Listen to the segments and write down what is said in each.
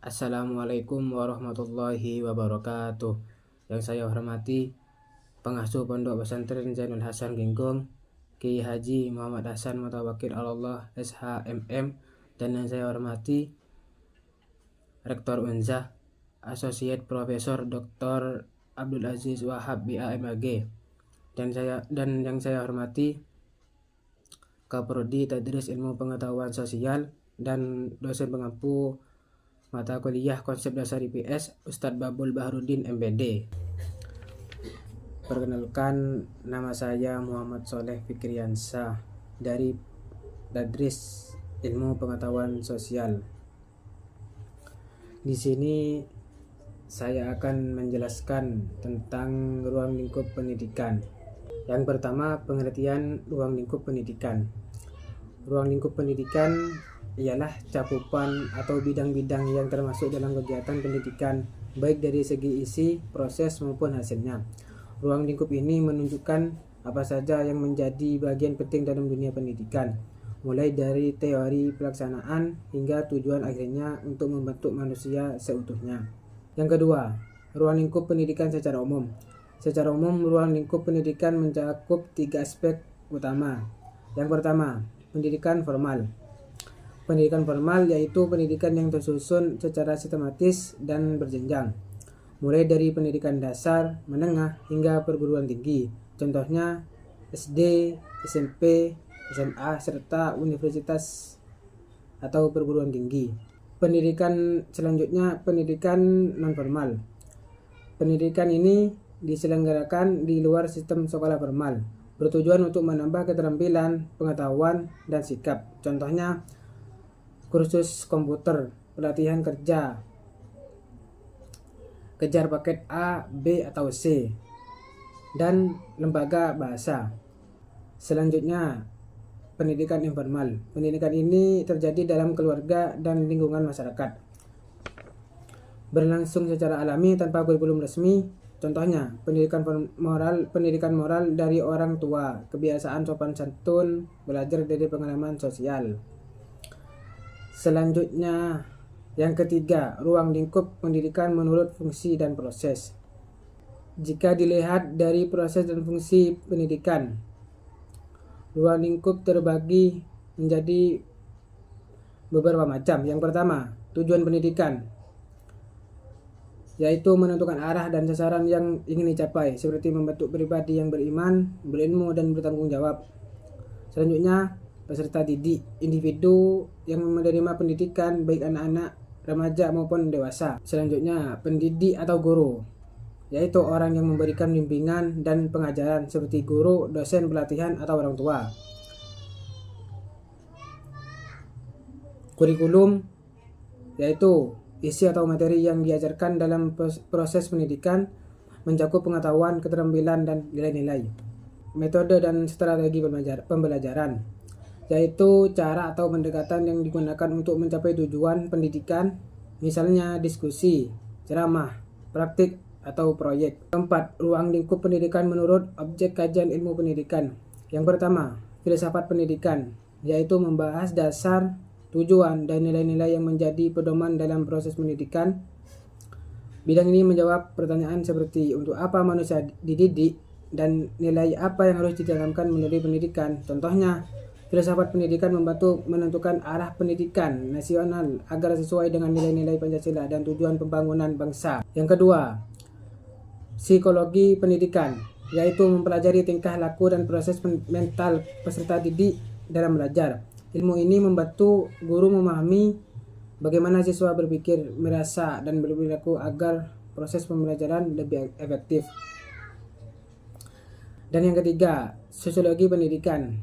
Assalamualaikum warahmatullahi wabarakatuh. Yang saya hormati pengasuh Pondok Pesantren Zainul Hasan Genggong, Kiai Haji Muhammad Hasan Mutawakil Allah SHMM, dan yang saya hormati Rektor Unzah Associate Profesor Dr. Abdul Aziz Wahab BAMAG, dan yang saya hormati Kaprodi Tadris Ilmu Pengetahuan Sosial dan dosen pengampu mata kuliah Konsep Dasar IPS Ustadz Babul Baharudin MPD. Perkenalkan, nama saya Muhammad Soleh Fikriansah dari Tadris Ilmu Pengetahuan Sosial. Di sini saya akan menjelaskan tentang ruang lingkup pendidikan. Yang pertama, pengertian ruang lingkup pendidikan. Ruang lingkup pendidikan ialah cakupan atau bidang-bidang yang termasuk dalam kegiatan pendidikan, baik dari segi isi, proses maupun hasilnya. Ruang lingkup ini menunjukkan apa saja yang menjadi bagian penting dalam dunia pendidikan, mulai dari teori pelaksanaan hingga tujuan akhirnya untuk membentuk manusia seutuhnya. Yang kedua, ruang lingkup pendidikan secara umum. Secara umum, ruang lingkup pendidikan mencakup 3 aspek utama. Yang pertama, pendidikan formal. Pendidikan formal yaitu pendidikan yang tersusun secara sistematis dan berjenjang, mulai dari pendidikan dasar, menengah, hingga perguruan tinggi. Contohnya SD, SMP, SMA, serta universitas atau perguruan tinggi. Pendidikan selanjutnya, pendidikan non-formal. Pendidikan ini diselenggarakan di luar sistem sekolah formal, bertujuan untuk menambah keterampilan, pengetahuan, dan sikap. Contohnya kursus komputer, pelatihan kerja, kejar paket A, B, atau C, dan lembaga bahasa. Selanjutnya, pendidikan informal. Pendidikan ini terjadi dalam keluarga dan lingkungan masyarakat, berlangsung secara alami tanpa kurikulum resmi. Contohnya, pendidikan moral dari orang tua, kebiasaan sopan santun, belajar dari pengalaman sosial. Selanjutnya, yang ketiga, ruang lingkup pendidikan menurut fungsi dan proses. Jika dilihat dari proses dan fungsi pendidikan, ruang lingkup terbagi menjadi beberapa macam. Yang pertama, tujuan pendidikan, yaitu menentukan arah dan sasaran yang ingin dicapai, seperti membentuk pribadi yang beriman, berilmu, dan bertanggung jawab. Selanjutnya, peserta didik, individu yang menerima pendidikan, baik anak-anak, remaja maupun dewasa. Selanjutnya, pendidik atau guru, yaitu orang yang memberikan bimbingan dan pengajaran, seperti guru, dosen pelatihan, atau orang tua. Kurikulum, yaitu isi atau materi yang diajarkan dalam proses pendidikan, mencakup pengetahuan, keterampilan, dan nilai-nilai. Metode dan strategi pembelajaran, yaitu cara atau pendekatan yang digunakan untuk mencapai tujuan pendidikan, misalnya diskusi, ceramah, praktik, atau proyek. Keempat, ruang lingkup pendidikan menurut objek kajian ilmu pendidikan. Yang pertama, filsafat pendidikan, yaitu membahas dasar, tujuan, dan nilai-nilai yang menjadi pedoman dalam proses pendidikan. Bidang ini menjawab pertanyaan seperti untuk apa manusia dididik dan nilai apa yang harus ditanamkan melalui pendidikan. Contohnya, filsafat pendidikan membantu menentukan arah pendidikan nasional agar sesuai dengan nilai-nilai Pancasila dan tujuan pembangunan bangsa. Yang kedua, psikologi pendidikan, yaitu mempelajari tingkah laku dan proses mental peserta didik dalam belajar. Ilmu ini membantu guru memahami bagaimana siswa berpikir, merasa, dan berperilaku agar proses pembelajaran lebih efektif. Dan yang ketiga, sosiologi pendidikan,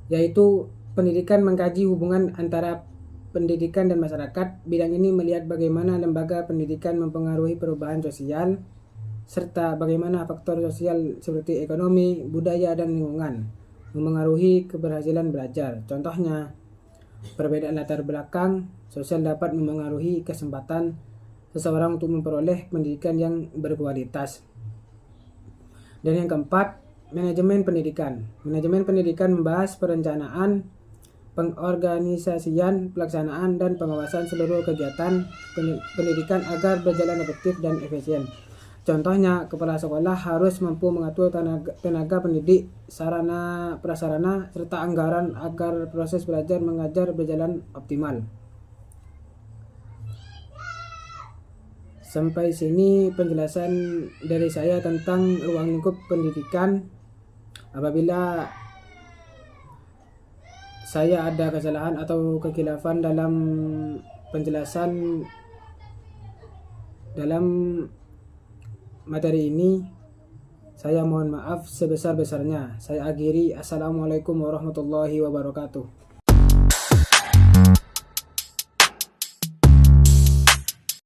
yaitu pendidikan mengkaji hubungan antara pendidikan dan masyarakat. Bidang ini melihat bagaimana lembaga pendidikan mempengaruhi perubahan sosial, serta bagaimana faktor sosial seperti ekonomi, budaya, dan lingkungan memengaruhi keberhasilan belajar. Contohnya, perbedaan latar belakang sosial dapat memengaruhi kesempatan seseorang untuk memperoleh pendidikan yang berkualitas. Dan yang keempat, manajemen pendidikan. Manajemen pendidikan membahas perencanaan, pengorganisasian, pelaksanaan, dan pengawasan seluruh kegiatan pendidikan agar berjalan efektif dan efisien. Contohnya, kepala sekolah harus mampu mengatur tenaga pendidik, sarana prasarana, serta anggaran agar proses belajar mengajar berjalan optimal. Sampai sini penjelasan dari saya tentang ruang lingkup pendidikan. Apabila saya ada kesalahan atau kekhilafan dalam penjelasan dalam materi ini, saya mohon maaf sebesar-besarnya. Saya akhiri. Assalamualaikum warahmatullahi wabarakatuh.